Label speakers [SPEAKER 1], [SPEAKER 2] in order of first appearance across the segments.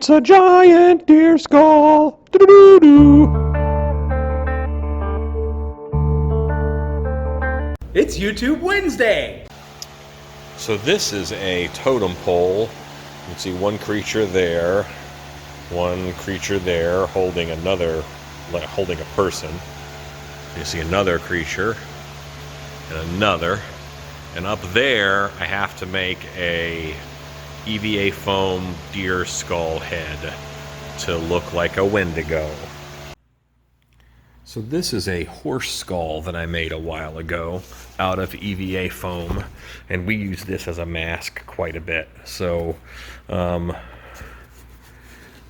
[SPEAKER 1] It's a giant deer skull. Doo-doo-doo-doo.
[SPEAKER 2] It's YouTube Wednesday!
[SPEAKER 1] So this is a totem pole. You can see one creature there, one creature there holding another, holding a person. You see another creature and another. And up there, I have to make a EVA foam deer skull head to look like a Wendigo. So this is a horse skull that I made a while ago out of EVA foam, and we use this as a mask quite a bit. So, and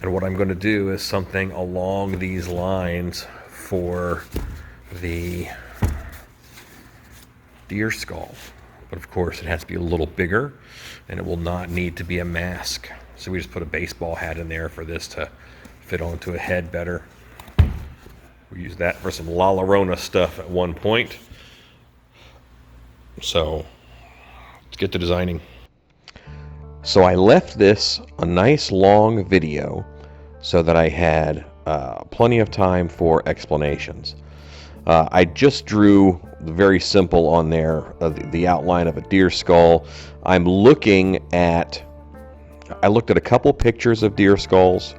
[SPEAKER 1] what I'm going to do is something along these lines for the deer skull. But of course, it has to be a little bigger, and it will not need to be a mask. So we just put a baseball hat in there for this to fit onto a head better. We used that for some La Llorona stuff at one point. So let's get to designing. So I left this a nice long video so that I had plenty of time for explanations. I just drew very simple on there, the outline of a deer skull. I looked at a couple pictures of deer skulls,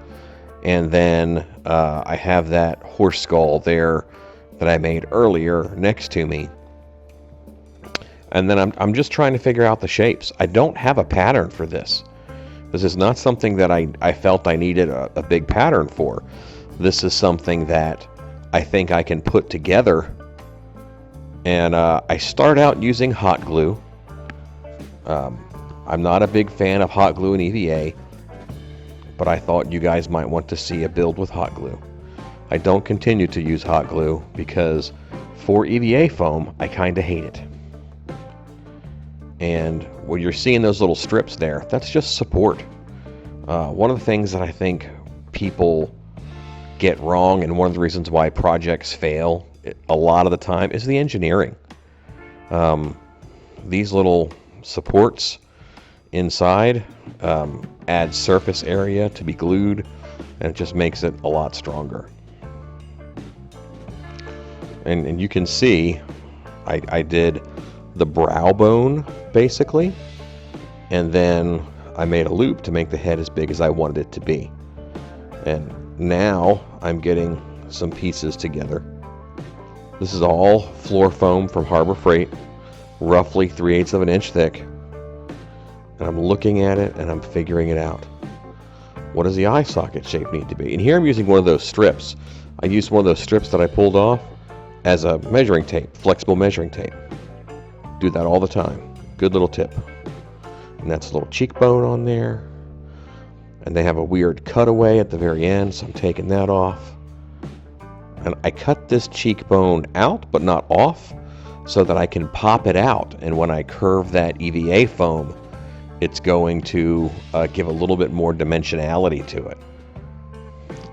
[SPEAKER 1] and then I have that horse skull there that I made earlier next to me. And then I'm just trying to figure out the shapes. I don't have a pattern for this. This is not something that I felt I needed a big pattern for. This is something that I think I can put together. And I start out using hot glue. I'm not a big fan of hot glue in EVA, but I thought you guys might want to see a build with hot glue. I don't continue to use hot glue because for EVA foam, I kind of hate it. And when you're seeing those little strips there, that's just support. One of the things that I think people get wrong, and one of the reasons why projects fail a lot of the time, is the engineering. These little supports inside add surface area to be glued, and it just makes it a lot stronger. And you can see I did the brow bone basically, and then I made a loop to make the head as big as I wanted it to be. And now I'm getting some pieces together. This is all floor foam from Harbor Freight, roughly 3/8 of an inch thick. And I'm looking at it and I'm figuring it out. What does the eye socket shape need to be? And here I'm using one of those strips. I used one of those strips that I pulled off as a measuring tape, flexible measuring tape. Do that all the time. Good little tip. And that's a little cheekbone on there. And they have a weird cutaway at the very end, so I'm taking that off. And I cut this cheekbone out, but not off, so that I can pop it out. And when I curve that EVA foam, it's going to give a little bit more dimensionality to it.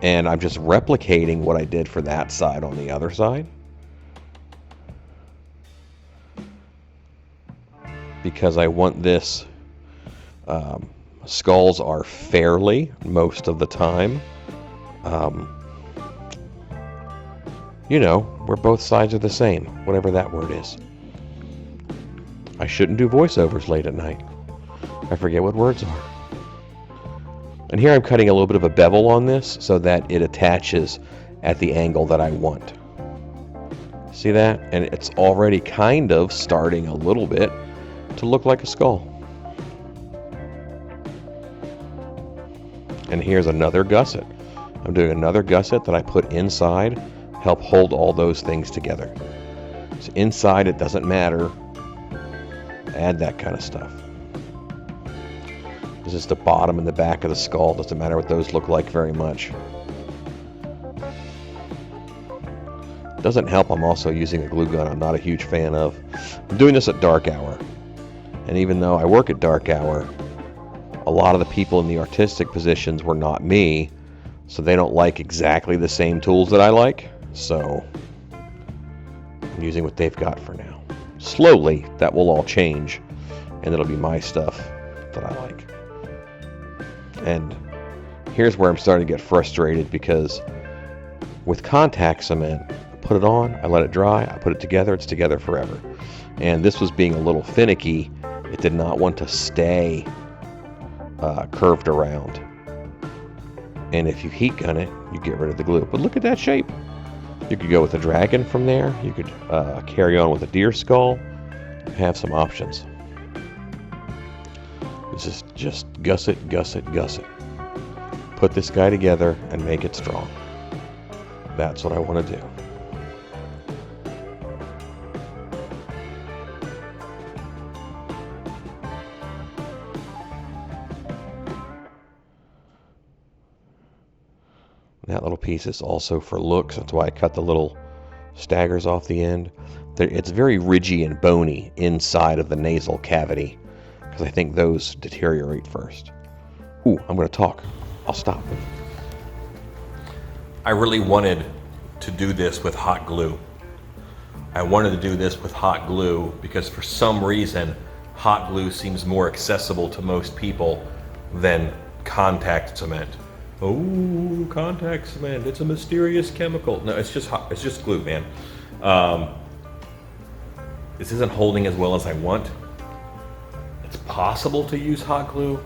[SPEAKER 1] And I'm just replicating what I did for that side on the other side. Because I want this, skulls are fairly most of the time. You know, where both sides are the same, whatever that word is. I shouldn't do voiceovers late at night. I forget what words are. And here I'm cutting a little bit of a bevel on this so that it attaches at the angle that I want. See that? And it's already kind of starting a little bit to look like a skull. And here's another gusset. I'm doing another gusset that I put inside, help hold all those things together. So inside it doesn't matter. Add that kind of stuff. This is the bottom and the back of the skull. Doesn't matter what those look like very much. Doesn't help I'm also using a glue gun I'm not a huge fan of. I'm doing this at dark hour. And even though I work at dark hour, a lot of the people in the artistic positions were not me, so they don't like exactly the same tools that I like. So I'm using what they've got for now. Slowly, that will all change, and it'll be my stuff that I like. And here's where I'm starting to get frustrated, because with contact cement, I put it on, I let it dry, I put it together, it's together forever. And this was being a little finicky. It did not want to stay curved around. And if you heat gun it, you get rid of the glue. But look at that shape. You could go with a dragon from there. You could carry on with a deer skull. Have some options. This is just gusset, gusset, gusset. Put this guy together and make it strong. That's what I want to do. That little piece is also for looks. That's why I cut the little staggers off the end. It's very ridgy and bony inside of the nasal cavity, because I think those deteriorate first. Ooh, I'm going to talk. I'll stop.
[SPEAKER 3] I really wanted to do this with hot glue. I wanted to do this with hot glue because for some reason, hot glue seems more accessible to most people than contact cement. Oh, contact cement, it's a mysterious chemical. No, it's just hot, it's just glue, man. This isn't holding as well as I want. It's possible to use hot glue,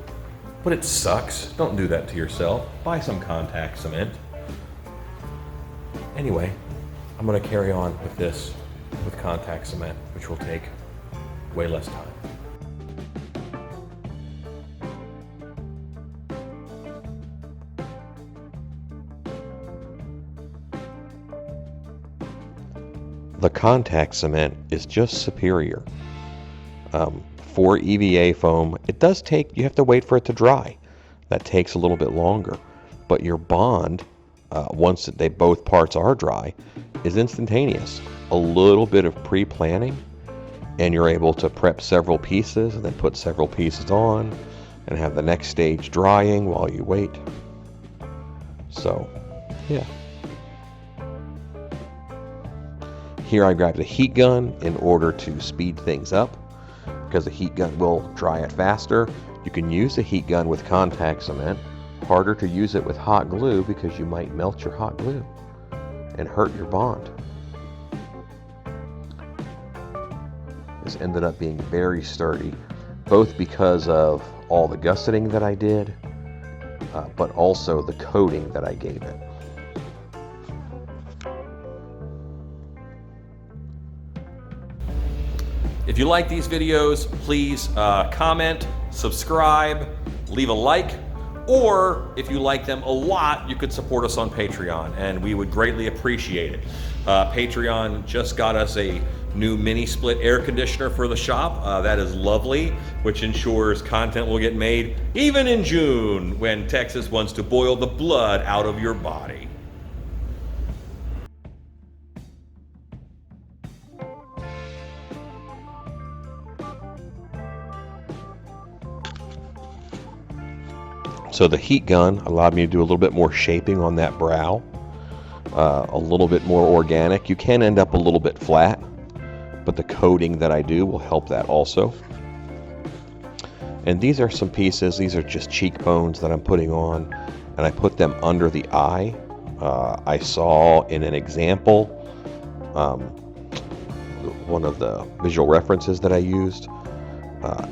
[SPEAKER 3] but it sucks. Don't do that to yourself. Buy some contact cement. Anyway, I'm gonna carry on with this with contact cement, which will take way less time.
[SPEAKER 1] The contact cement is just superior. For EVA foam, it does take, you have to wait for it to dry. That takes a little bit longer. But your bond, once both parts are dry, is instantaneous. A little bit of pre-planning, and you're able to prep several pieces and then put several pieces on and have the next stage drying while you wait. So, yeah. Here I grabbed a heat gun in order to speed things up, because the heat gun will dry it faster. You can use the heat gun with contact cement. Harder to use it with hot glue because you might melt your hot glue and hurt your bond. This ended up being very sturdy, both because of all the gusseting that I did, but also the coating that I gave it.
[SPEAKER 3] If you like these videos, please comment, subscribe, leave a like, or if you like them a lot, you could support us on Patreon, and we would greatly appreciate it. Patreon just got us a new mini split air conditioner for the shop. That is lovely, which ensures content will get made even in June when Texas wants to boil the blood out of your body.
[SPEAKER 1] So the heat gun allowed me to do a little bit more shaping on that brow, a little bit more organic. You can end up a little bit flat, but the coating that I do will help that also. And these are some pieces, these are just cheekbones that I'm putting on, and I put them under the eye. I saw in an example, one of the visual references that I used,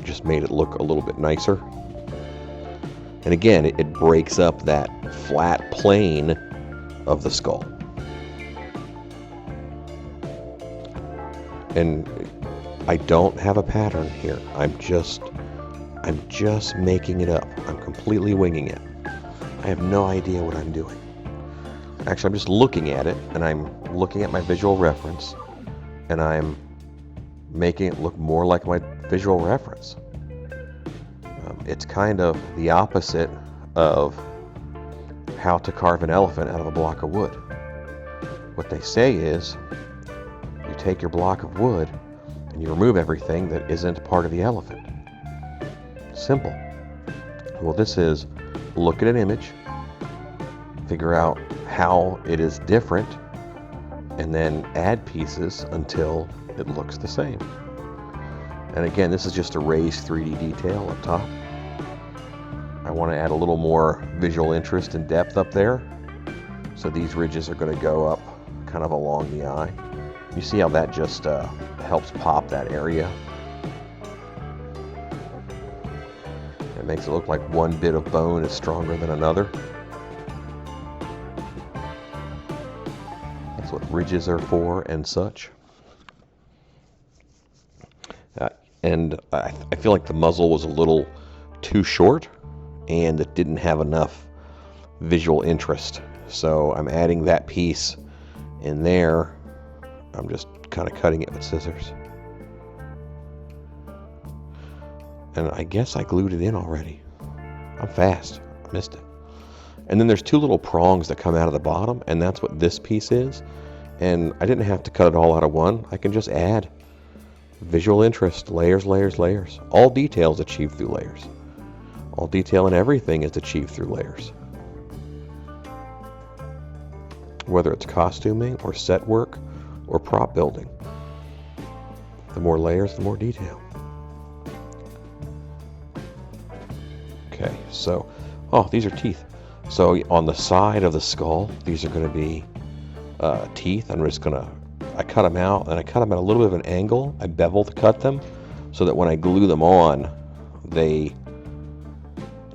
[SPEAKER 1] just made it look a little bit nicer. And again, it breaks up that flat plane of the skull. And I don't have a pattern here. I'm just making it up. I'm completely winging it. I have no idea what I'm doing. Actually, I'm just looking at it, and I'm looking at my visual reference, and I'm making it look more like my visual reference. It's kind of the opposite of how to carve an elephant out of a block of wood. What they say is, you take your block of wood and you remove everything that isn't part of the elephant. Simple. Well, this is look at an image, figure out how it is different, and then add pieces until it looks the same. And again, this is just a raised 3D detail up top. I want to add a little more visual interest and depth up there. So these ridges are going to go up kind of along the eye. You see how that just helps pop that area? It makes it look like one bit of bone is stronger than another. That's what ridges are for and such. And I feel like the muzzle was a little too short and it didn't have enough visual interest. So I'm adding that piece in there. I'm just kind of cutting it with scissors. And I guess I glued it in already. I'm fast. I missed it. And then there's two little prongs that come out of the bottom, and that's what this piece is. And I didn't have to cut it all out of one. I can just add visual interest, layers, layers, layers. All detail is achieved through layers. All detail in everything is achieved through layers. Whether it's costuming or set work or prop building. The more layers, the more detail. Okay, so, oh, these are teeth. So on the side of the skull, these are going to be teeth. I'm just going to, I cut them out, and I cut them at a little bit of an angle. I bevel to cut them so that when I glue them on, they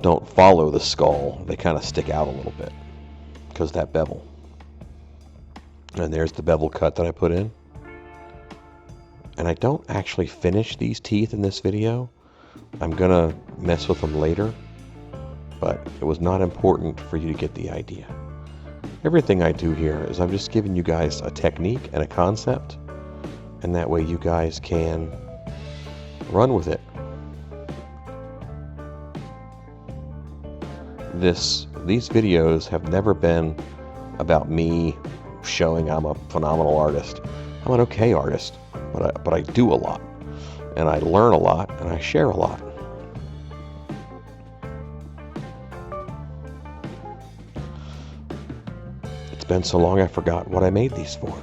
[SPEAKER 1] don't follow the skull. They kind of stick out a little bit because of that bevel. And there's the bevel cut that I put in. And I don't actually finish these teeth in this video. I'm going to mess with them later. But it was not important for you to get the idea. Everything I do here is I'm just giving you guys a technique and a concept. And that way you guys can run with it. These videos have never been about me showing I'm a phenomenal artist. I'm an okay artist, but I do a lot, and I learn a lot, and I share a lot. It's been so long I forgot what I made these for.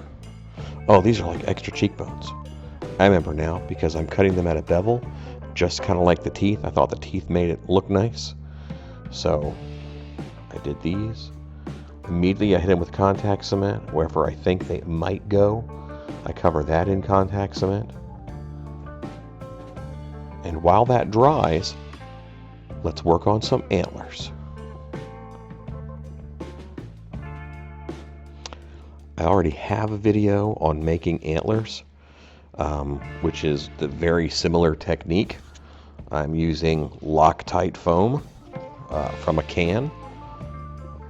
[SPEAKER 1] Oh, these are like extra cheekbones. I remember now because I'm cutting them at a bevel, just kind of like the teeth. I thought the teeth made it look nice. So I did these. Immediately I hit them with contact cement. Wherever I think they might go, I cover that in contact cement. And while that dries, let's work on some antlers. I already have a video on making antlers, which is the very similar technique. I'm using Loctite foam from a can.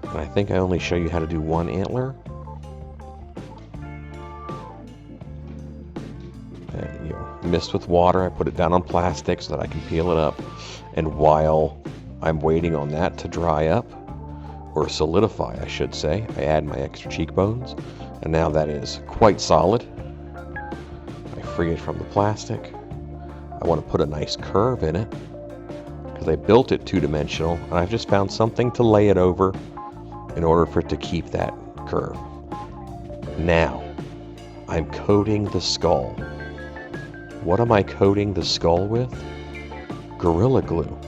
[SPEAKER 1] And I think I only show you how to do one antler. And, mixed with water, I put it down on plastic so that I can peel it up. And while I'm waiting on that to dry up, or solidify, I should say, I add my extra cheekbones. And now that is quite solid. I free it from the plastic. I want to put a nice curve in it because I built it two-dimensional, and I've just found something to lay it over in order for it to keep that curve. Now, I'm coating the skull. What am I coating the skull with? Gorilla Glue.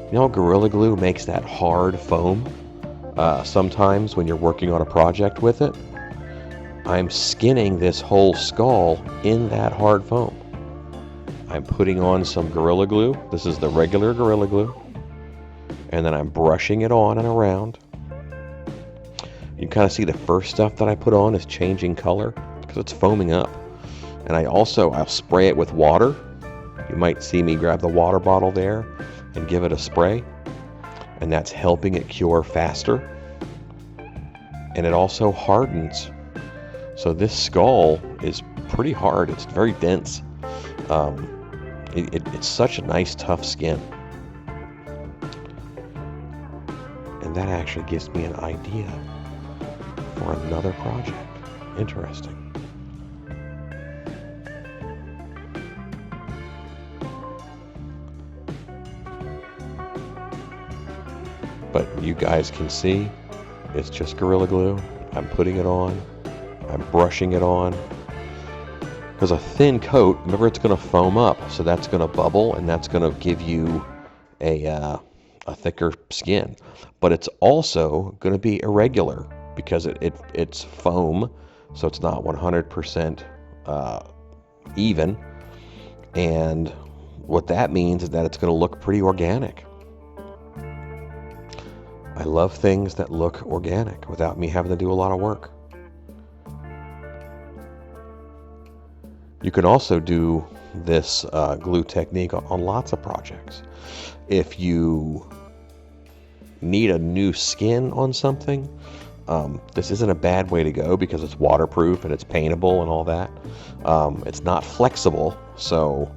[SPEAKER 1] You know, Gorilla Glue makes that hard foam sometimes when you're working on a project with it. I'm skinning this whole skull in that hard foam. I'm putting on some Gorilla Glue. This is the regular Gorilla Glue. And then I'm brushing it on and around. You can kind of see the first stuff that I put on is changing color because it's foaming up. And I'll spray it with water. You might see me grab the water bottle there and give it a spray. And that's helping it cure faster. And it also hardens. So this skull is pretty hard. It's very dense. It's such a nice, tough skin. And that actually gives me an idea for another project. Interesting. But you guys can see it's just Gorilla Glue. I'm putting it on. I'm brushing it on. Because a thin coat, remember, it's going to foam up, so that's going to bubble, and that's going to give you a a thicker skin. But it's also going to be irregular because it's foam, so it's not 100% even. And what that means is that it's going to look pretty organic. I love things that look organic without me having to do a lot of work. You can also do this glue technique on lots of projects. If you need a new skin on something, this isn't a bad way to go because it's waterproof and it's paintable and all that. It's not flexible, so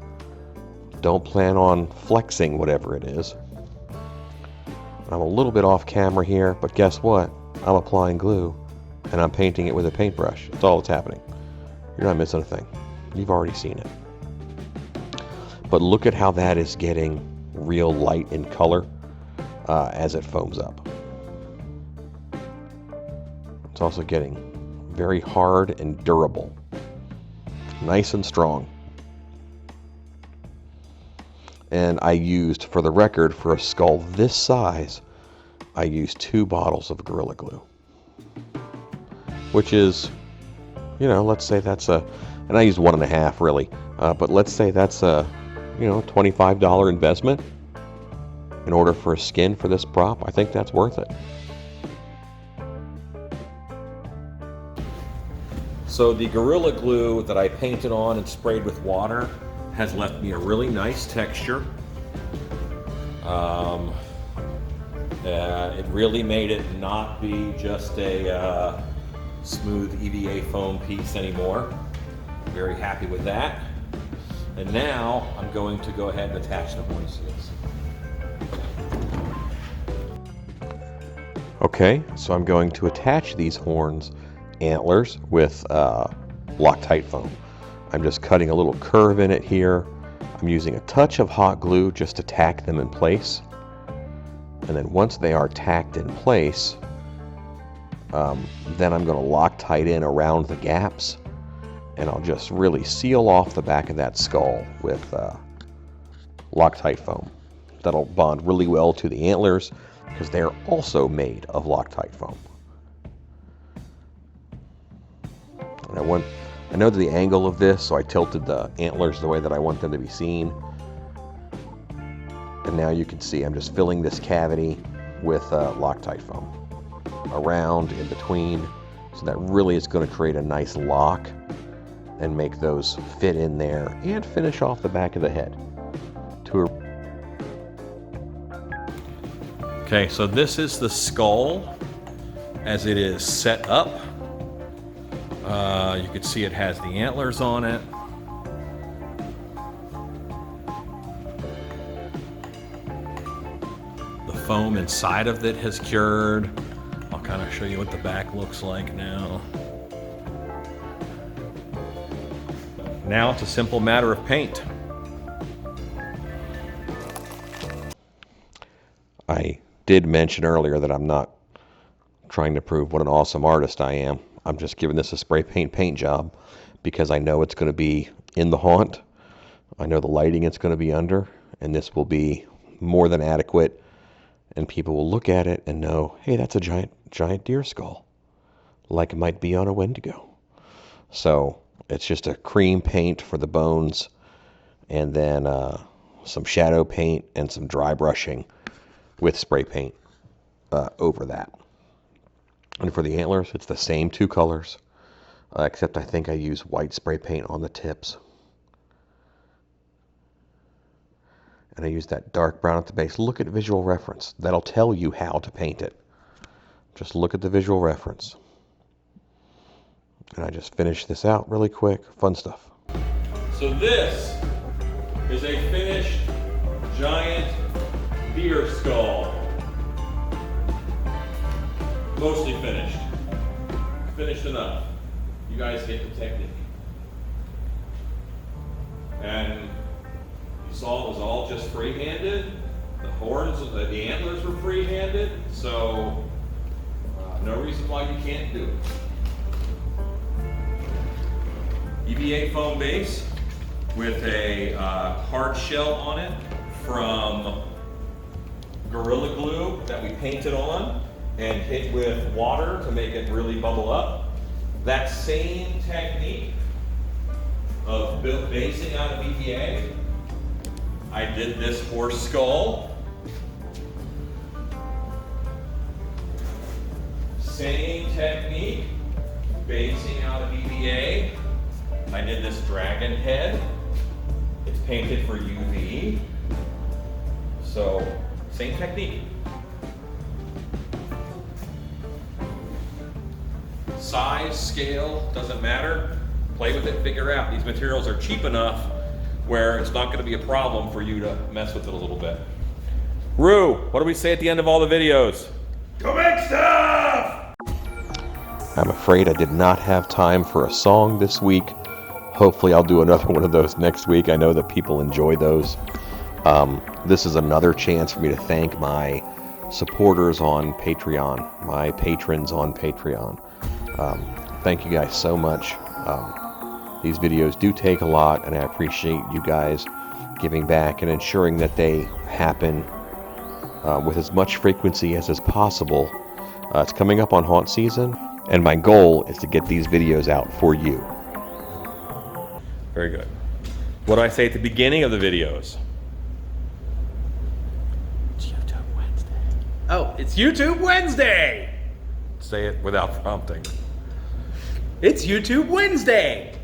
[SPEAKER 1] don't plan on flexing whatever it is. I'm a little bit off camera here, but guess what? I'm applying glue and I'm painting it with a paintbrush. That's all that's happening. You're not missing a thing. You've already seen it. But look at how that is getting real light in color as it foams up. It's also getting very hard and durable. Nice and strong. And I used, for the record, for a skull this size, I used 2 bottles of Gorilla Glue. Which is, let's say that's and I used 1.5 really, but let's say that's a, $25 investment in order for a skin for this prop. I think that's worth it.
[SPEAKER 3] So the Gorilla Glue that I painted on and sprayed with water has left me a really nice texture. It really made it not be just a smooth EVA foam piece anymore. Very happy with that. And now I'm going to go ahead and attach the horn seals.
[SPEAKER 1] Okay, so I'm going to attach these horns antlers with Loctite foam. I'm just cutting a little curve in it here. I'm using a touch of hot glue just to tack them in place. And then once they are tacked in place, then I'm going to Loctite in around the gaps, and I'll just really seal off the back of that skull with Loctite foam. That'll bond really well to the antlers because they're also made of Loctite foam. And I know the angle of this, so I tilted the antlers the way that I want them to be seen. And now you can see I'm just filling this cavity with Loctite foam around, in between, so that really is going to create a nice lock and make those fit in there and finish off the back of the head.
[SPEAKER 3] Okay, so this is the skull as it is set up. You can see it has the antlers on it. The foam inside of it has cured. I'll kind of show you what the back looks like now. Now it's a simple matter of paint.
[SPEAKER 1] I did mention earlier that I'm not trying to prove what an awesome artist I am. I'm just giving this a spray paint job because I know it's going to be in the haunt. I know the lighting it's going to be under, and this will be more than adequate, and people will look at it and know, hey, that's a giant deer skull, like it might be on a Wendigo. So it's just a cream paint for the bones, and then some shadow paint and some dry brushing with spray paint over that. And for the antlers, it's the same 2 colors, except I think I use white spray paint on the tips. And I use that dark brown at the base. Look at visual reference. That'll tell you how to paint it. Just look at the visual reference. And I just finish this out really quick. Fun stuff.
[SPEAKER 3] So this is a finished giant deer skull. Mostly finished. Finished enough. You guys get the technique. And you saw it was all just free-handed. The horns, the antlers were free-handed. So no reason why you can't do it. EVA foam base with a hard shell on it from Gorilla Glue that we painted on and hit with water to make it really bubble up. That same technique of basing out of EVA, I did this horse skull. Same technique, basing out of EVA. I did this dragon head. It's painted for UV. So, same technique. Size, scale, doesn't matter. Play with it, figure out. These materials are cheap enough where it's not going to be a problem for you to mess with it a little bit. Rue, what do we say at the end of all the videos? Go make stuff!
[SPEAKER 1] I'm afraid I did not have time for a song this week. Hopefully I'll do another one of those next week. I know that people enjoy those. This is another chance for me to thank my supporters on Patreon, my patrons on Patreon. Thank you guys so much. These videos do take a lot, and I appreciate you guys giving back and ensuring that they happen with as much frequency as is possible. It's coming up on haunt season, and my goal is to get these videos out for you.
[SPEAKER 3] Very good. What do I say at the beginning of the videos?
[SPEAKER 2] It's YouTube Wednesday. Oh, it's YouTube Wednesday!
[SPEAKER 3] Say it without prompting.
[SPEAKER 2] It's YouTube Wednesday!